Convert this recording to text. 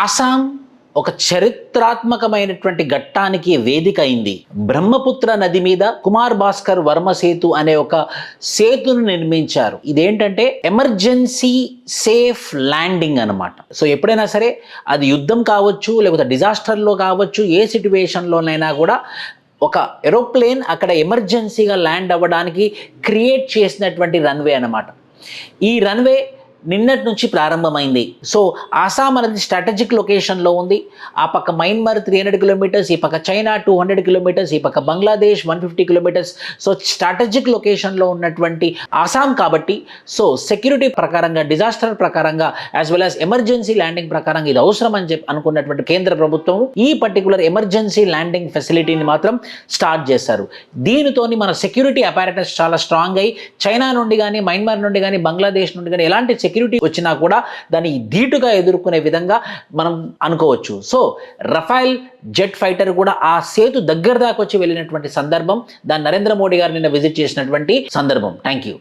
ఆసాం ఒక చరిత్రాత్మకమైనటువంటి ఘట్టానికి వేదిక అయింది. బ్రహ్మపుత్ర నది మీద కుమార్ భాస్కర్ వర్మ సేతు అనే ఒక సేతును నిర్మించారు. ఇదేంటంటే ఎమర్జెన్సీ సేఫ్ ల్యాండింగ్ అనమాట. సో ఎప్పుడైనా సరే అది యుద్ధం కావచ్చు, లేకపోతే డిజాస్టర్లో కావచ్చు, ఏ సిట్యువేషన్లోనైనా కూడా ఒక ఏరోప్లేన్ అక్కడ ఎమర్జెన్సీగా ల్యాండ్ అవ్వడానికి క్రియేట్ చేసినటువంటి రన్వే అనమాట. ఈ రన్వే నిన్నటి నుంచి ప్రారంభమైంది. సో ఆసాం అనేది స్ట్రాటజిక్ లొకేషన్లో ఉంది. ఆ పక్క మయన్మార్ 300 కిలోమీటర్స్, ఈ పక్క చైనా 200 కిలోమీటర్స్, ఈ పక్క బంగ్లాదేశ్ 150 కిలోమీటర్స్. సో స్ట్రాటజిక్ లొకేషన్లో ఉన్నటువంటి ఆసాం కాబట్టి సో సెక్యూరిటీ ప్రకారంగా, డిజాస్టర్ ప్రకారంగా, as well as emergency landing ప్రకారంగా ఇది అవసరం అని చెప్పి అనుకున్నటువంటి కేంద్ర ప్రభుత్వం ఈ పర్టికులర్ ఎమర్జెన్సీ ల్యాండింగ్ ఫెసిలిటీని మాత్రం స్టార్ట్ చేశారు. దీనితోని మన సెక్యూరిటీ అపారటస్ చాలా స్ట్రాంగ్ అయ్యి చైనా నుండి కానీ, మయన్మార్ నుండి కానీ, బంగ్లాదేశ్ నుండి కానీ ఎలాంటి సెక్యూరిటీ వచ్చినా కూడా దాన్ని ధీటుగా ఎదుర్కొనే విధంగా మనం అనుకోవచ్చు. సో రఫైల్ జెట్ ఫైటర్ కూడా ఆ సేతు దగ్గర దాకా వచ్చి వెళ్ళినటువంటి సందర్భం, దాన్ని నరేంద్ర మోడీ గారు నిన్న విజిట్ చేసినటువంటి సందర్భం. Thank you.